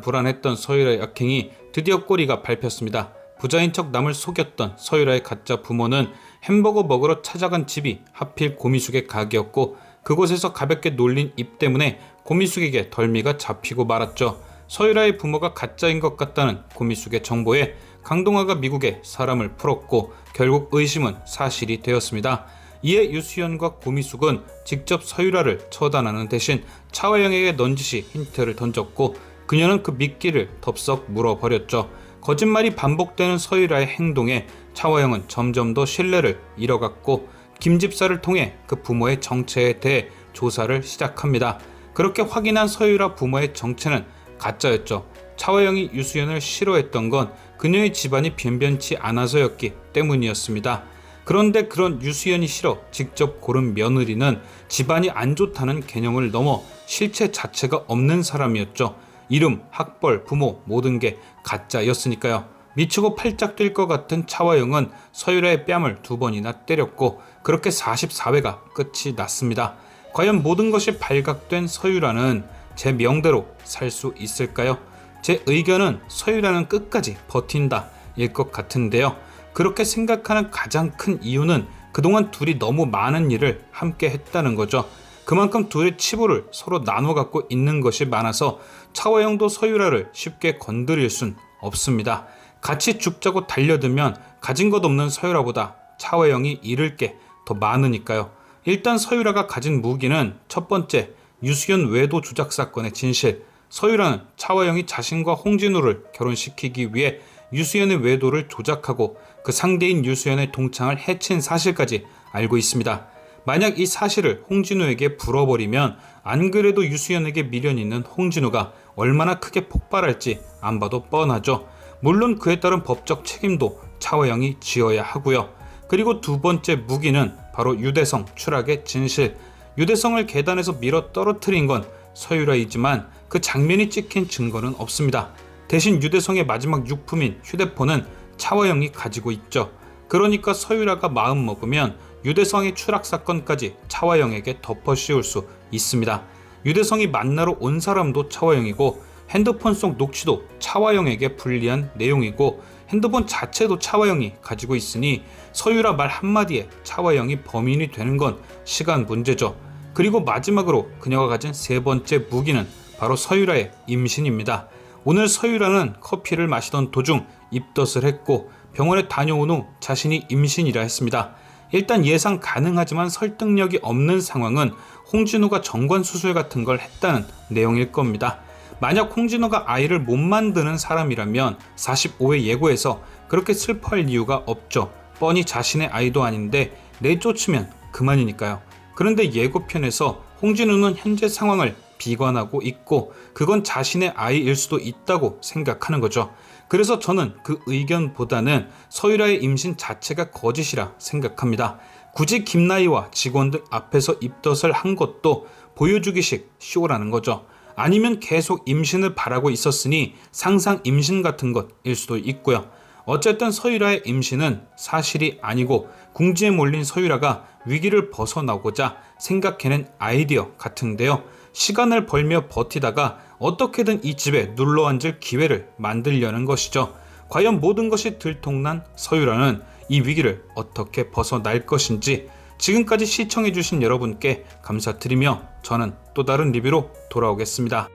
불안했던 서유라의 악행이 드디어 꼬리가 밟혔습니다. 부자인 척 남을 속였던 서유라의 가짜 부모는 햄버거 먹으러 찾아간 집이 하필 고미숙의 가게였고, 그곳에서 가볍게 놀린 입 때문에 고미숙에게 덜미가 잡히고 말았죠. 서유라의 부모가 가짜인 것 같다는 고미숙의 정보에 강동화가 미국에 사람을 풀었고, 결국 의심은 사실이 되었습니다. 이에 유수연과 고미숙은 직접 서유라를 처단하는 대신 차화영에게 넌지시 힌트를 던졌고, 그녀는 그 미끼를 덥석 물어버렸죠. 거짓말이 반복되는 서유라의 행동에 차화영은 점점 더 신뢰를 잃어갔고, 김 집사를 통해 그 부모의 정체에 대해 조사를 시작합니다. 그렇게 확인한 서유라 부모의 정체는 가짜였죠. 차화영이 유수연을 싫어했던 건 그녀의 집안이 변변치 않아서였기 때문이었습니다. 그런데 그런 유수연이 싫어 직접 고른 며느리는 집안이 안 좋다는 개념을 넘어 실체 자체가 없는 사람이었죠. 이름, 학벌, 부모 모든 게 가짜였으니까요. 미치고 팔짝 뛸 것 같은 차화영은 서유라의 뺨을 2번이나 때렸고, 그렇게 44회가 끝이 났습니다. 과연 모든 것이 발각된 서유라는 제 명대로 살 수 있을까요? 제 의견은 서유라는 끝까지 버틴다 일 것 같은데요. 그렇게 생각하는 가장 큰 이유는 그동안 둘이 너무 많은 일을 함께 했다는 거죠. 그만큼 둘의 치부를 서로 나눠 갖고 있는 것이 많아서 차화영도 서유라를 쉽게 건드릴 순 없습니다. 같이 죽자고 달려들면 가진 것 없는 서유라보다 차화영이 잃을 게 더 많으니까요. 일단 서유라가 가진 무기는 첫 번째, 유수연 외도 조작 사건의 진실. 서유라는 차화영이 자신과 홍진우를 결혼시키기 위해 유수연의 외도를 조작하고 그 상대인 유수연의 동창을 해친 사실까지 알고 있습니다. 만약 이 사실을 홍진우에게 불어버리면 안 그래도 유수연에게 미련 있는 홍진우가 얼마나 크게 폭발할지 안 봐도 뻔하죠. 물론 그에 따른 법적 책임도 차화영이 지어야 하고요. 그리고 두 번째 무기는 바로 유대성 추락의 진실. 유대성을 계단에서 밀어 떨어뜨린 건 서유라이지만 그 장면이 찍힌 증거는 없습니다. 대신 유대성의 마지막 유품인 휴대폰은 차화영이 가지고 있죠. 그러니까 서유라가 마음 먹으면 유대성의 추락 사건까지 차화영에게 덮어씌울 수 있습니다. 유대성이 만나러 온 사람도 차화영이고, 핸드폰 속 녹취도 차화영에게 불리한 내용이고, 핸드폰 자체도 차화영이 가지고 있으니 서유라 말 한마디에 차화영이 범인이 되는 건 시간 문제죠. 그리고 마지막으로 그녀가 가진 세 번째 무기는 바로 서유라의 임신입니다. 오늘 서유라는 커피를 마시던 도중 입덧을 했고, 병원에 다녀온 후 자신이 임신이라 했습니다. 일단 예상 가능하지만 설득력이 없는 상황은 홍진우가 정관수술 같은 걸 했다는 내용일 겁니다. 만약 홍진우가 아이를 못 만드는 사람이라면 45회 예고에서 그렇게 슬퍼할 이유가 없죠. 뻔히 자신의 아이도 아닌데 내쫓으면 그만이니까요. 그런데 예고편에서 홍진우는 현재 상황을 비관하고 있고, 그건 자신의 아이일 수도 있다고 생각하는 거죠. 그래서 저는 그 의견보다는 서유라의 임신 자체가 거짓이라 생각합니다. 굳이 김나희와 직원들 앞에서 입덧을 한 것도 보여주기식 쇼라는 거죠. 아니면 계속 임신을 바라고 있었으니 상상 임신 같은 것일 수도 있고요. 어쨌든 서유라의 임신은 사실이 아니고 궁지에 몰린 서유라가 위기를 벗어나고자 생각해낸 아이디어 같은데요. 시간을 벌며 버티다가 어떻게든 이 집에 눌러앉을 기회를 만들려는 것이죠. 과연 모든 것이 들통난 서유라는 이 위기를 어떻게 벗어날 것인지, 지금까지 시청해주신 여러분께 감사드리며 저는 또 다른 리뷰로 돌아오겠습니다.